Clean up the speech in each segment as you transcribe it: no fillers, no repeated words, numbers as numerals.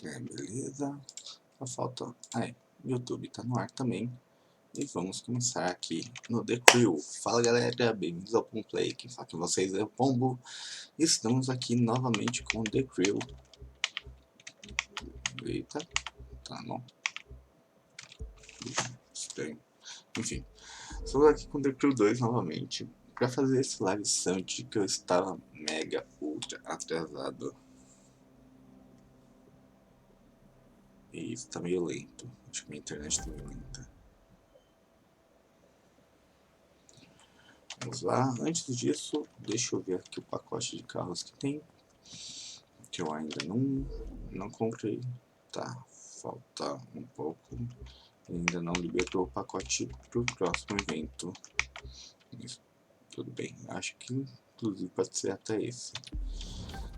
Beleza. Só falta... Aí, YouTube tá no ar também. E vamos começar aqui no The Crew. Fala galera, bem-vindos ao Play. Quem fala com vocês é o Pombo. Estamos aqui novamente com The Crew. Eita, tá não. Estranho. Enfim, estamos aqui com The Crew 2 novamente. Pra fazer esse live summit que eu estava mega ultra atrasado. E isso tá meio lento. Acho que minha internet tá meio lenta. Vamos lá. Antes disso, deixa eu ver aqui o pacote de carros que tem. Que eu ainda não comprei. Tá, falta um pouco. Ainda não liberou o pacote pro próximo evento. Isso, tudo bem. Acho que inclusive pode ser até esse.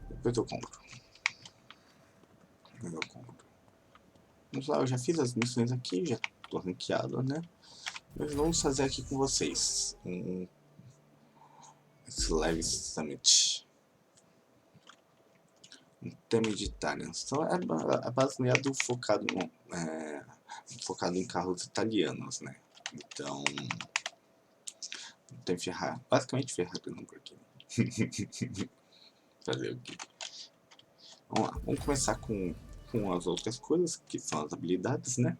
Depois eu compro. Vamos lá, eu já fiz as missões aqui, já tô ranqueado, né? Mas vamos fazer aqui com vocês esse live summit. Untamed Italians. Então é baseado focado em carros italianos, né? Então tem Ferrari, basicamente Ferrari no Lamborghini. Fazer o quê? Vamos lá, vamos começar com as outras coisas, que são as habilidades, né?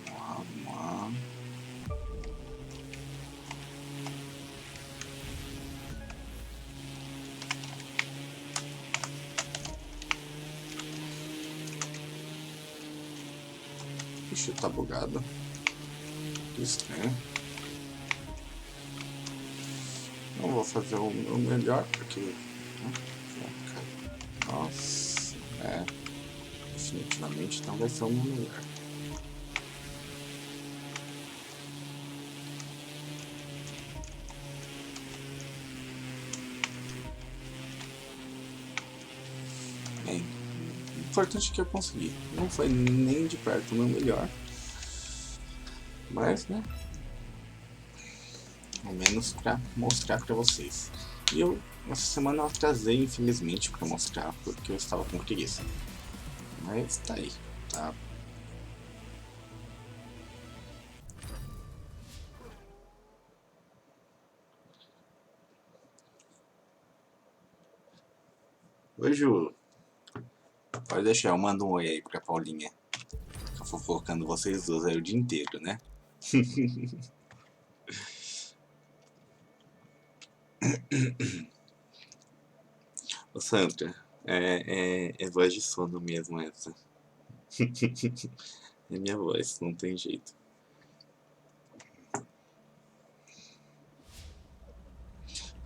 Vamos lá. Ixi, tá bugado. Estranho. Não vou fazer o meu melhor, porque... Nossa, definitivamente não vai ser o meu melhor. Bem, o importante é que eu consegui. Não foi nem de perto o meu melhor. Mas, né? Ao menos pra mostrar pra vocês. E eu, essa semana eu atrasei, infelizmente, pra mostrar, porque eu estava com preguiça. Mas tá aí, tá? Oi, Ju. Pode deixar, eu mando um oi aí pra Paulinha. Eu vou fofocando vocês dois aí o dia inteiro, né? Ô, Sandra, é voz de sono mesmo essa. É minha voz, não tem jeito.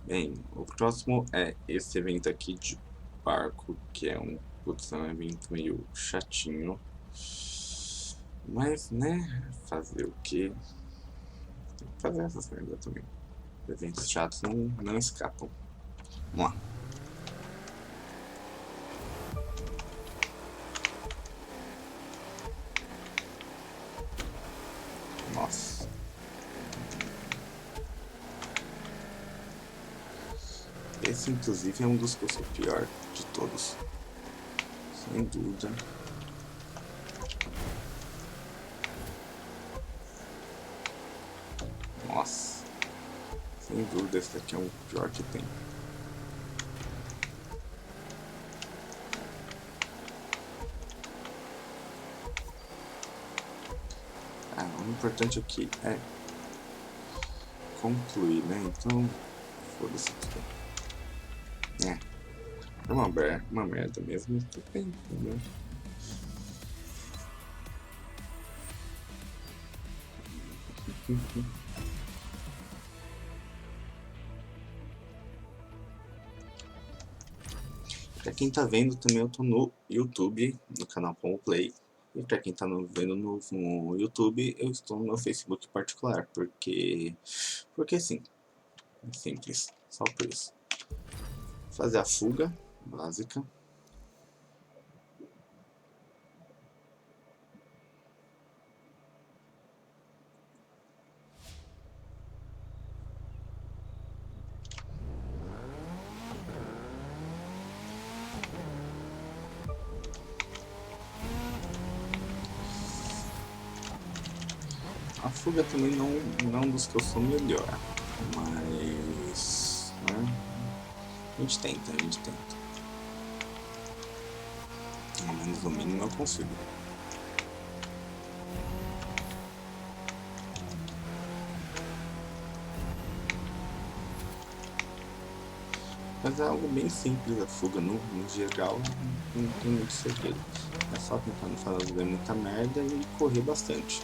Bem, o próximo é esse evento aqui de barco, que é um evento meio chatinho. Mas, né, fazer o que? Fazer essas merdas também. Eventos chatos não escapam. Vamos lá. Nossa. Esse, inclusive, é um dos que eu sou pior de todos. Sem dúvida. Nossa. Sem dúvida, esse daqui é o pior que tem. O importante aqui é concluir, né? Então, foda-se tudo. É uma merda mesmo, mas tudo bem, entendeu? Pra quem tá vendo também, eu tô no YouTube, no canal Play. E pra quem tá vendo no YouTube, eu estou no meu Facebook particular, porque sim, é simples, só por isso. Fazer a fuga básica. A fuga também não é um dos que eu sou melhor, mas né, a gente tenta. Pelo menos no mínimo eu consigo. Mas é algo bem simples a fuga, no geral não tem muito segredo. É só tentar não fazer muita merda e correr bastante.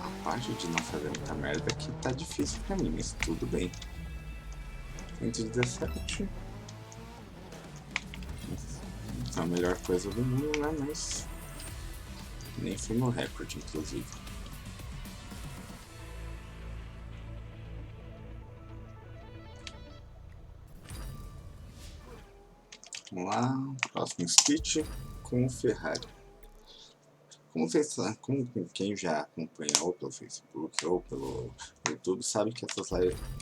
A parte de não fazer muita merda aqui tá difícil pra mim, mas tudo bem. 117. Não é a melhor coisa do mundo, né? Mas nem foi meu recorde, inclusive. Vamos lá, próximo speech com o Ferrari. Como quem já acompanha ou pelo Facebook ou pelo YouTube sabe que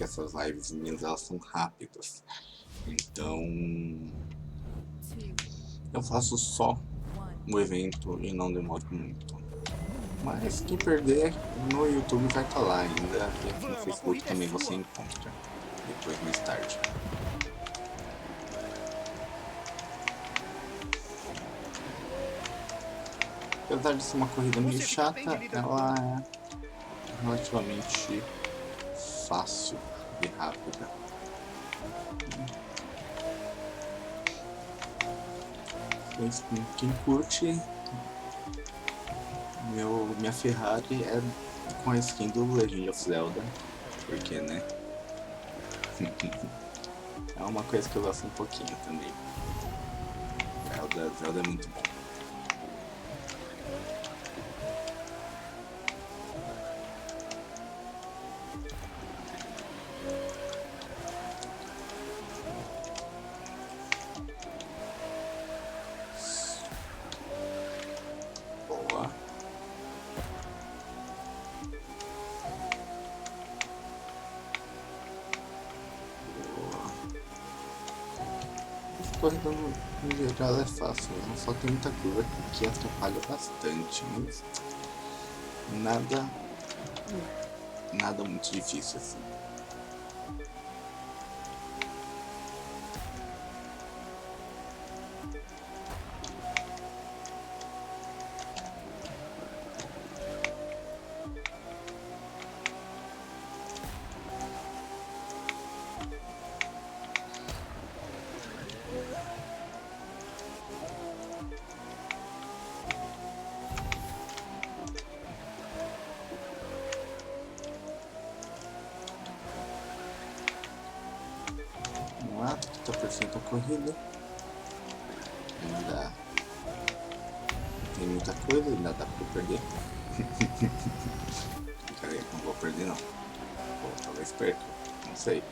essas lives minhas elas são rápidas. Então eu faço só o evento e não demoro muito. Mas quem perder no YouTube vai estar lá ainda, e aqui no Facebook também você encontra depois mais tarde. Apesar de ser uma corrida meio chata, ela é relativamente fácil e rápida. Quem curte, minha Ferrari é com a skin do Legend of Zelda, porque né? É uma coisa que eu gosto um pouquinho também. Zelda é muito bom. Boa. Essa corrida no geral é fácil, né? Só tem muita curva que atrapalha bastante, mas nada muito difícil assim. Vamos lá, 30% a corrida. Ainda tem muita coisa, ainda dá pra eu perder. Peraí, não vou perder não. Pô, talvez perca, não sei.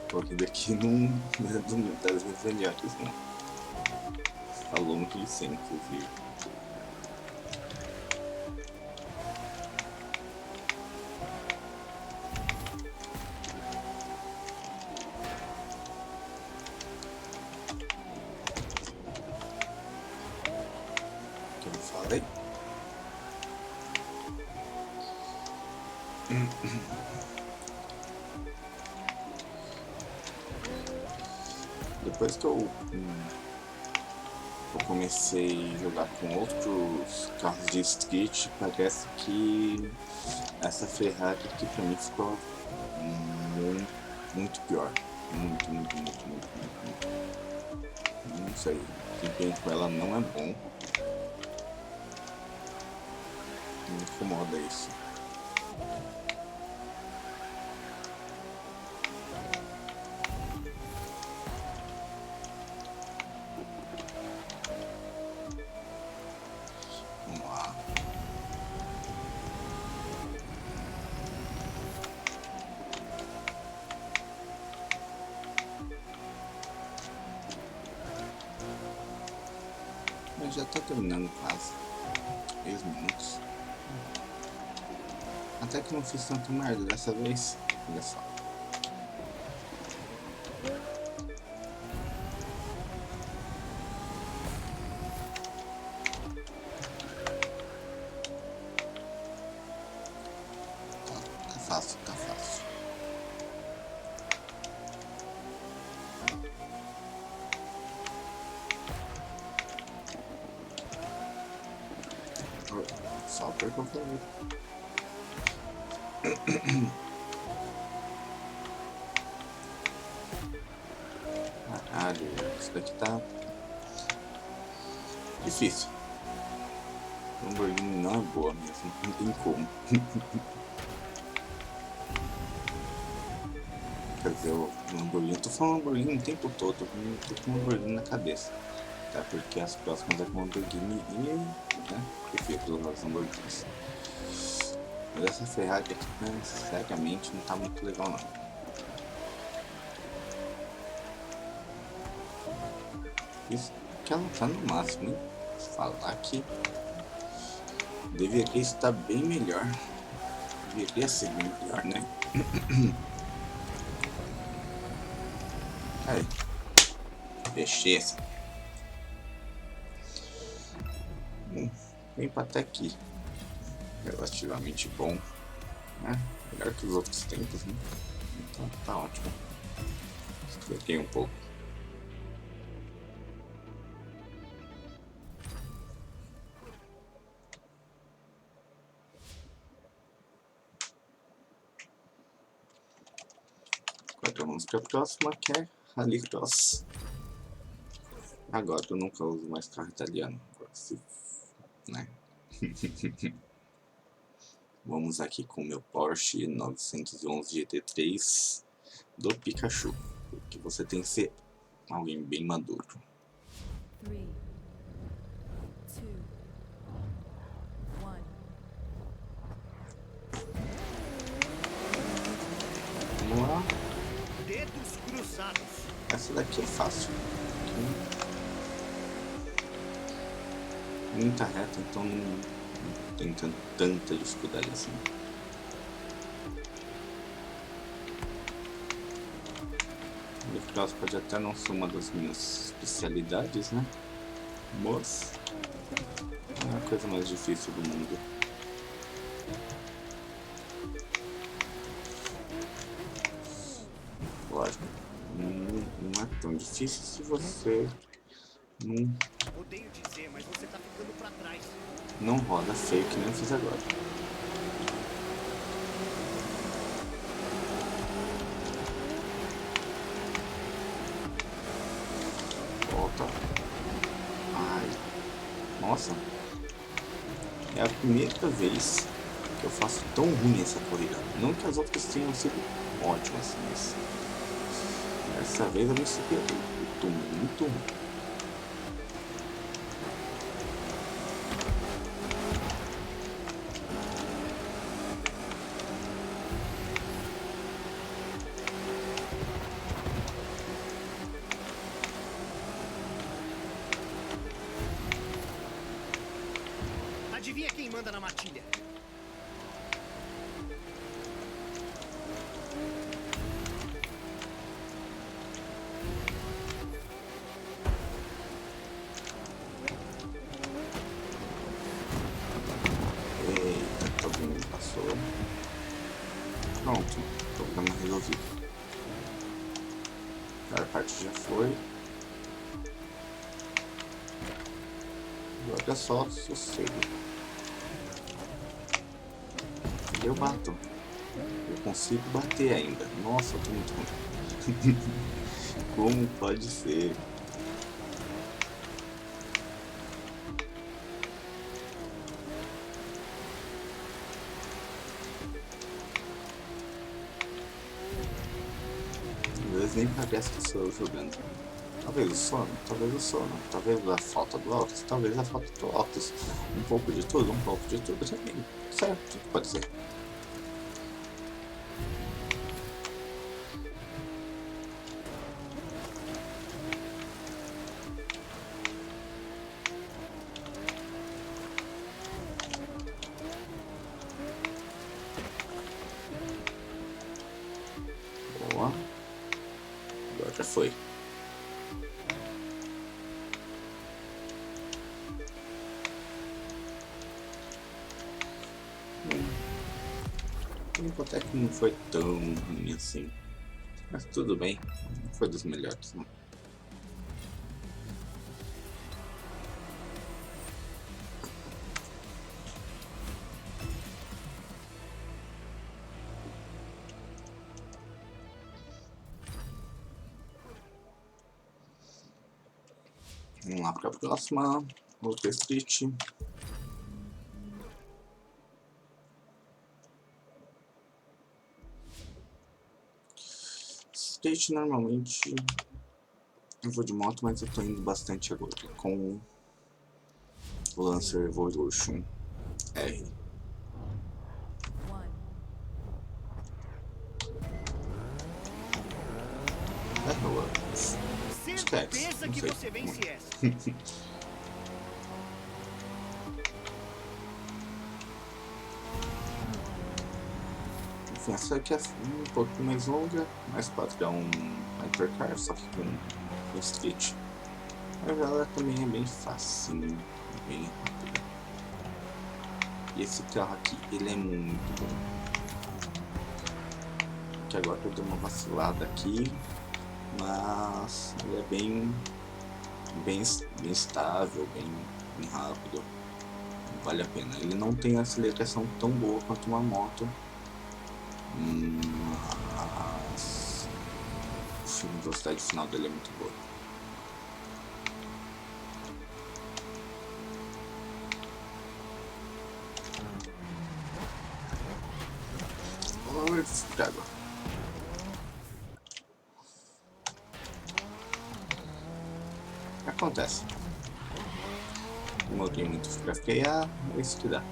A corrida aqui não é das minhas melhores não. Tá longe de ser, inclusive. Que eu falei. Depois que eu comecei a jogar com outros carros de street, parece que essa Ferrari aqui pra mim ficou muito pior. Muito. Não sei, o desempenho com ela não é bom. Me incomoda isso. Vamos lá. Mas já tô terminando quase. 10 minutos. Até que não fiz tanto merda dessa vez. Olha só. foi o que eu falei. Caralho, isso daqui tá difícil. Lamborghini não é boa mesmo, não tem como. Quer dizer, o Lamborghini, eu tô falando Lamborghini o tempo todo, eu tô com Lamborghini na cabeça. Tá? Porque as próximas é com Lamborghini e, né, prefiro as Lamborghinis. Mas essa Ferrari aqui, né, seriamente, não tá muito legal não. Isso que ela tá no máximo, hein? Falar que deveria estar bem melhor. Deveria ser bem melhor, né? Aí, fechei. Tempo até aqui relativamente bom, né? Melhor que os outros tempos, né? Então tá ótimo. Troquei um pouco. Agora vamos para a próxima, que é Rallycross. Agora eu nunca uso mais carro italiano. Agora se, né? Vamos aqui com o meu Porsche 911 GT3 do Pikachu. Porque você tem que ser alguém bem maduro. 3, 2, 1. Vamos lá. Dedos cruzados. Essa daqui é fácil. Muita reta, então não tem tanta dificuldade assim. O cross pode até não ser uma das minhas especialidades, né? Mas é a coisa mais difícil do mundo. Lógico, não é tão difícil se você não Odeio dizer, mas você tá ficando pra trás. não roda feio que nem eu fiz agora. Volta. Ai. Nossa. É a primeira vez que eu faço tão ruim essa corrida. Não que as outras tenham sido ótimas, mas dessa vez eu me superei. Eu tô muito ruim. Adivinha quem manda na matilha? Eita, todo mundo passou. Pronto, problema resolvido. A parte já foi. Agora é só sossego. E eu bato. Eu consigo bater ainda. Nossa, eu tô muito ruim. Como pode ser? Às vezes nem parece que sou eu jogando. Talvez o sono, talvez a falta do Autos, talvez a falta do Autos. Um pouco de tudo também. Certo, pode ser. Boa. Agora já foi. Até que não foi tão ruim assim. Mas tudo bem, não foi dos melhores, não. Vamos lá para a próxima. Outra street. Street normalmente eu vou de moto, mas eu tô indo bastante agora com o Lancer Evolution R. One. Certeza que você vence essa. Enfim, essa aqui é um pouquinho mais longa, mais padrão Hypercar, só que com street. Mas ela também é bem facinho, bem rápida. E esse carro aqui, ele é muito bom. Que agora eu dei uma vacilada aqui, mas ele é bem estável, bem rápido. Vale a pena. Ele não tem aceleração tão boa quanto uma moto, mas a velocidade final dele é muito boa. Olha de água. Acontece. Não tem muito pra frear, é isso que dá.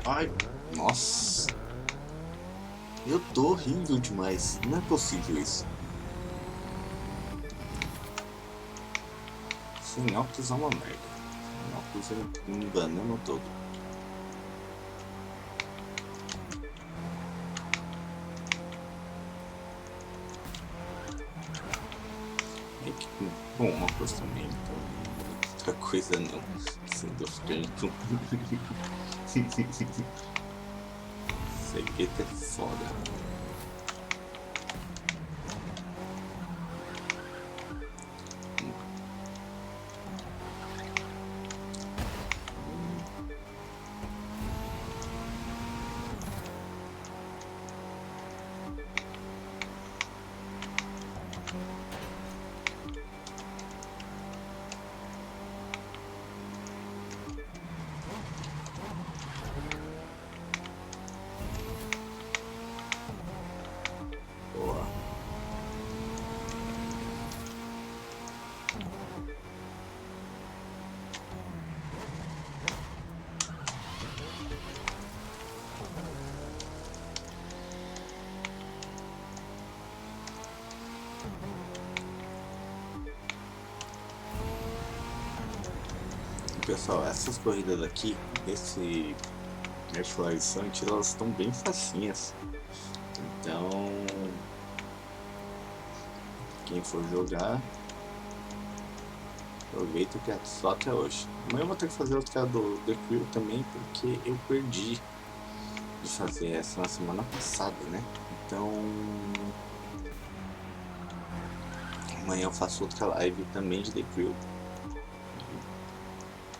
Ai, nossa. Eu tô horrível demais. Não é possível isso. Sem óculos é uma merda. Sem óculos eu me enganando todo. É que, bom, óculos também, então outra coisa não. Sendo franco. Cegueta é foda. Boa. Pessoal, essas corridas aqui, esse Airfly elas estão bem facinhas. Então, quem for jogar, aproveita que é só até hoje. Amanhã eu vou ter que fazer outra do The Crew também, porque eu perdi de fazer essa na semana passada, né? Então, amanhã eu faço outra live também de The Crew.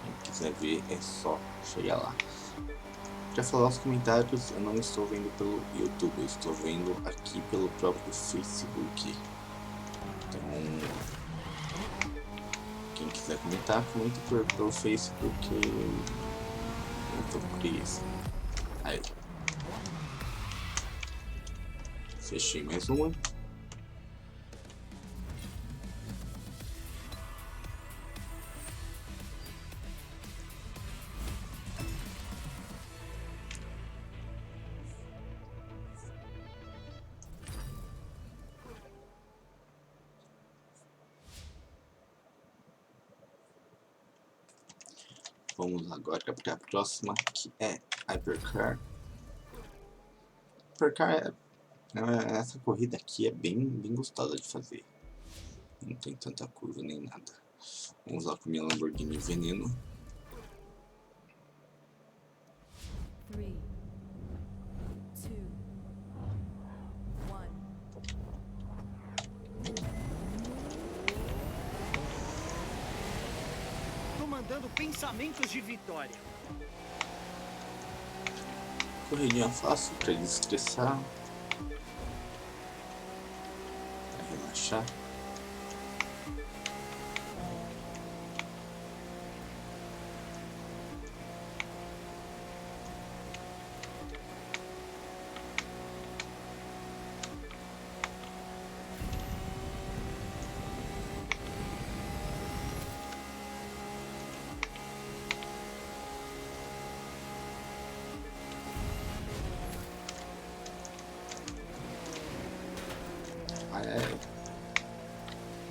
Quem quiser ver é só chegar lá. Para falar os comentários, eu não estou vendo pelo YouTube, eu estou vendo aqui pelo próprio Facebook. Então, quem quiser comentar, comenta pelo Facebook. Eu tô com preguiça. Aí. Fechei mais uma. Vamos agora para a próxima, que é Hypercar. Hypercar, essa corrida aqui é bem gostosa de fazer. Não tem tanta curva nem nada. Vamos lá com minha Lamborghini Veneno. 3, lançando pensamentos de vitória. Corridinha fácil pra desestressar, pra relaxar.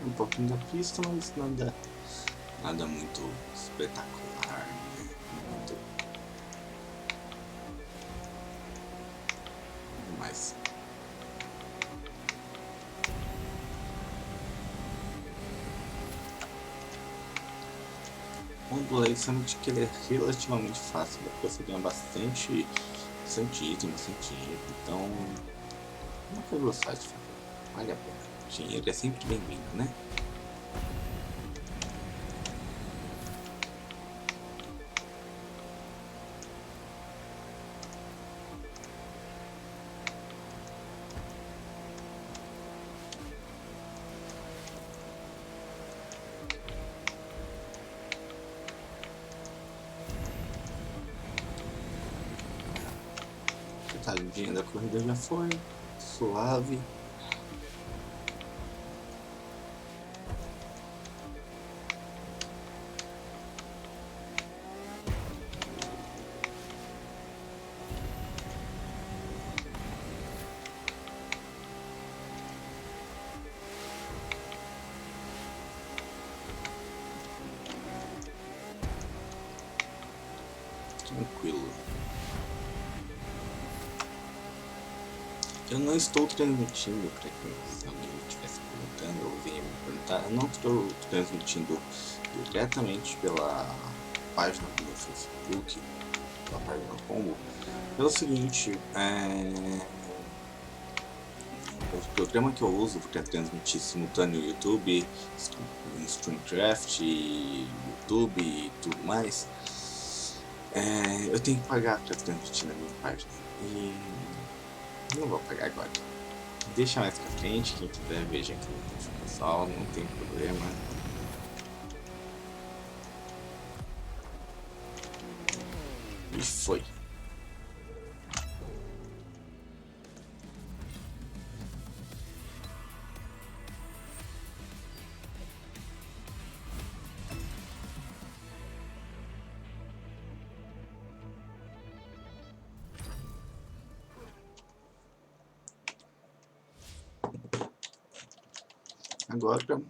Um pouquinho da pista, mas nada muito espetacular, né? Muito mais. O duelo somente que ele é relativamente fácil, depois você ganha bastante item, então não quero gostar de fazer, vale a pena. Dinheiro é sempre bem-vindo, né? Tadinha da corrida já foi, suave. Tranquilo. Eu não estou transmitindo, para quem alguém estivesse perguntando ou venha me perguntar, eu não estou transmitindo diretamente pela página do meu Facebook, pela página Combo. Pelo seguinte, o programa que eu uso para transmitir simultâneo YouTube, Streamcraft, YouTube e tudo mais, eu tenho que pagar para transmitir na minha página. E não vou pagar agora. Deixa mais pra frente, quem quiser veja aqui no pessoal, não tem problema. E foi. Agora,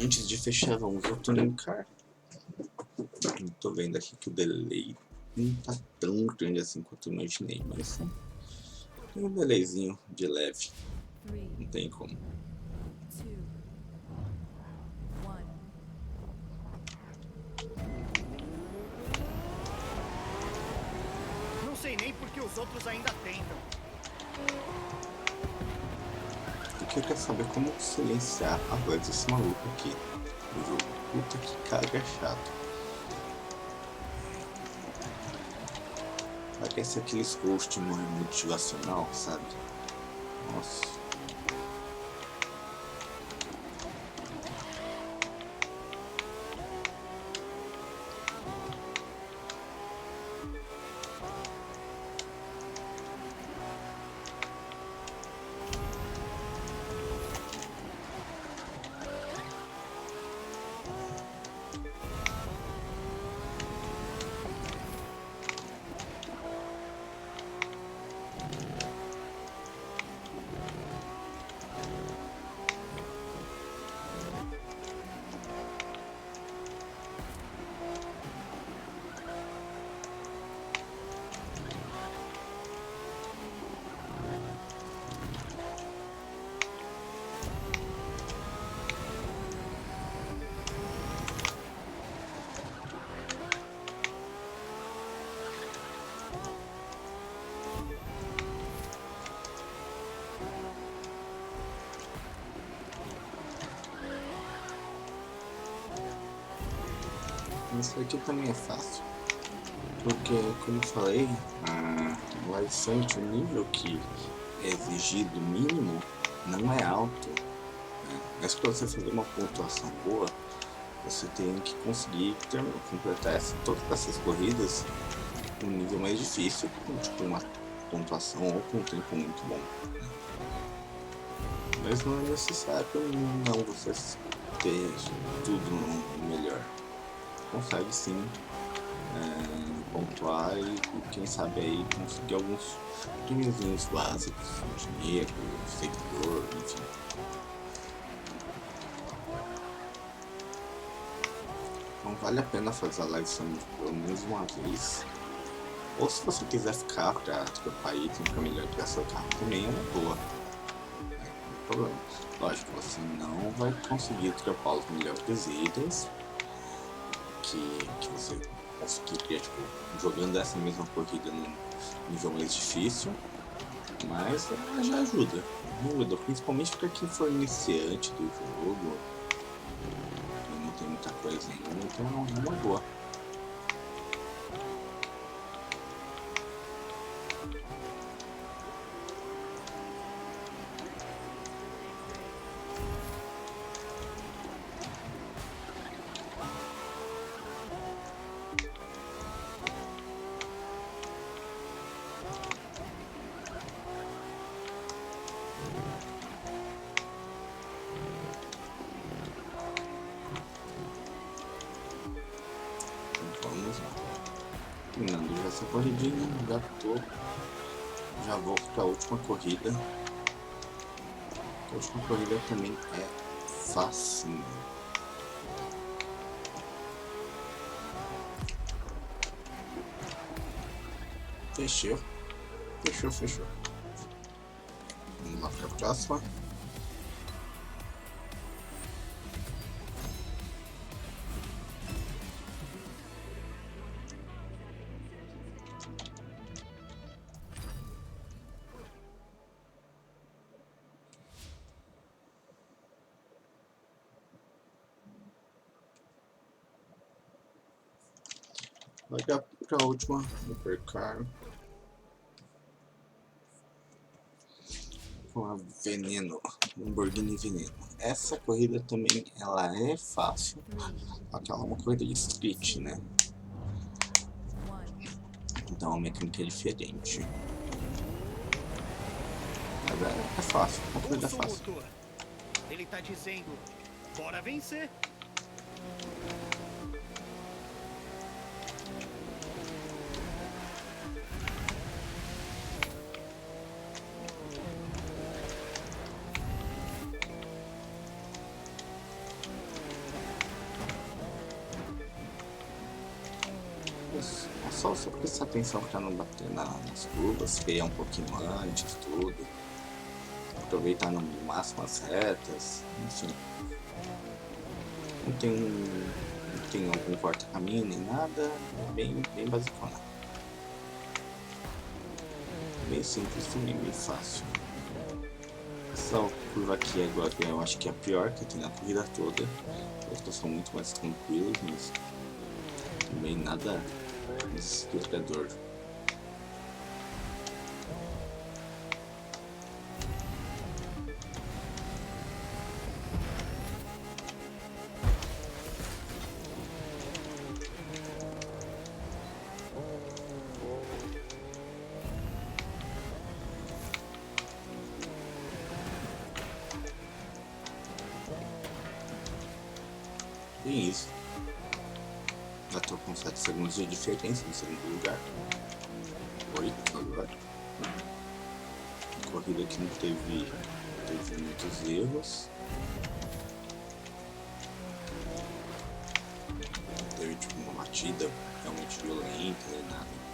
antes de fechar, vamos ao Tuning Car. Tô vendo aqui que o delay não tá tão grande assim quanto eu imaginei, mas tem um delayzinho de leve, não tem como. 2, 1. Não sei nem porque os outros ainda tentam. Porque eu quero saber como silenciar a voz desse maluco aqui no jogo. Puta que carga chato. Parece aqueles posts motivacional, sabe? Nossa. Esse aqui também é fácil, porque, como eu falei, o Untamed, o nível que é exigido mínimo não é alto, né? Mas para você fazer uma pontuação boa, você tem que conseguir completar todas essas corridas no nível mais difícil, com tipo, uma pontuação ou com um tempo muito bom, né? Mas não é necessário não você ter tudo no melhor. Consegue sim pontuar e quem sabe aí conseguir alguns prêmiozinhos básicos, dinheiro, seguidor, enfim. Então vale a pena fazer a live summit pelo menos uma vez. Ou se você quiser ficar pra trocar item pra melhorar seu carro também é uma boa. Não tem problema. Lógico, você não vai conseguir dropar os melhores itens que você conseguiria, tipo, jogando essa mesma corrida num nível mais difícil, mas já ajuda, principalmente para quem for iniciante do jogo e não tem muita coisa ainda, então é uma boa. Vamos lá. Terminando já essa corridinha, já vou para a última corrida. A última corrida também é facinho. Fechou. Vamos lá para a próxima. Vai para a última, hipercar com a Veneno, Lamborghini Veneno. Essa corrida também ela é fácil, só que ela é uma corrida de street, né? Então a mecânica é diferente. Mas é fácil, a corrida é fácil. Motor. Ele tá dizendo, bora vencer. É só você prestar atenção para não bater nas curvas, frear um pouquinho antes, tudo. Aproveitar no máximo as retas, enfim. Não tem algum corta-caminho nem nada, é bem basicona. Bem simples também, bem fácil. Essa curva aqui agora eu acho que é a pior que tem na corrida toda. As outras são muito mais tranquilas, mas também nada desesperador. Bem isso. Já tô com 7 segundos de diferença no segundo lugar. 8 agora. A corrida que não teve muitos erros. Não teve tipo uma batida realmente violenta nem nada.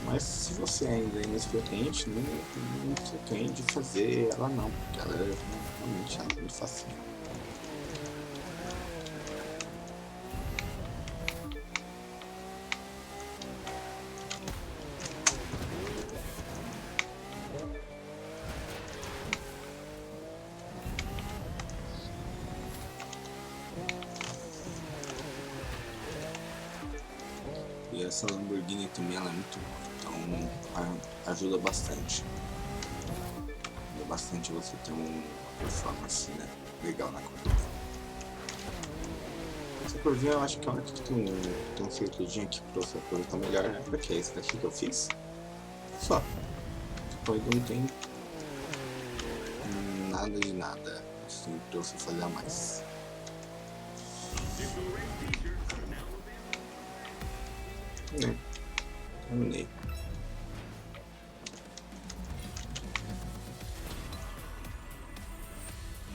Mas se você ainda é inexperiente, não pretende fazer ela não, porque ela é realmente muito fácil. E essa Lamborghini também ela é muito boa, então ajuda bastante. Ajuda bastante você ter uma performance, né, legal na curva. Essa curvinha eu acho que é a única que tem um circuidinho aqui pra você aproveitar melhor, né? Porque é esse daqui que eu fiz. Só. Depois não tem nada de nada assim pra você fazer a mais. Terminei.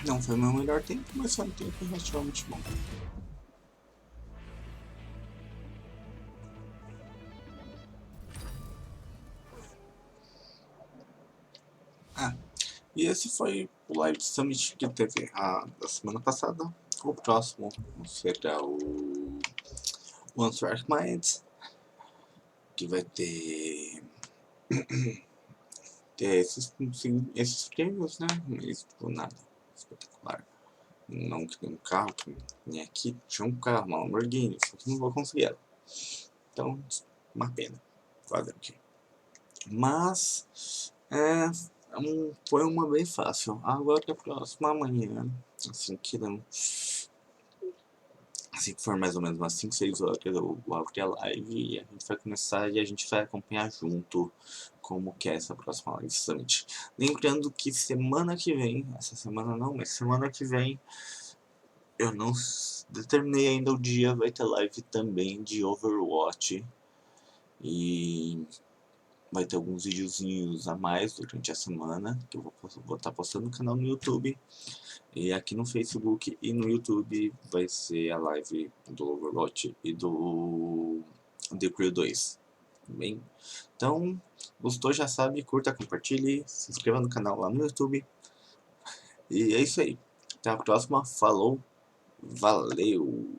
Não foi o meu melhor tempo, mas foi um tempo relativamente bom. E esse foi o Live Summit que teve da semana passada. O próximo será o Untamed Mind, que vai ter esses prêmios, né? Mas tipo, nada espetacular. Não que nem um carro, que nem aqui tinha um carro, uma Lamborghini, só que não vou conseguir ela. Então, uma pena. Fazer o quê? Mas foi uma bem fácil. Agora a próxima amanhã, assim que for mais ou menos umas 5, 6 horas, eu vou abrir a live e a gente vai começar e a gente vai acompanhar junto como que é essa próxima Live Summit. Lembrando que semana que vem, essa semana não, mas semana que vem, eu não determinei ainda o dia, vai ter live também de Overwatch. E vai ter alguns videozinhos a mais durante a semana, que eu vou estar postando no canal no YouTube. E aqui no Facebook e no YouTube vai ser a live do Overwatch e do The Crew 2. Bem, então, gostou, já sabe, curta, compartilhe, se inscreva no canal lá no YouTube. E é isso aí. Até a próxima. Falou. Valeu.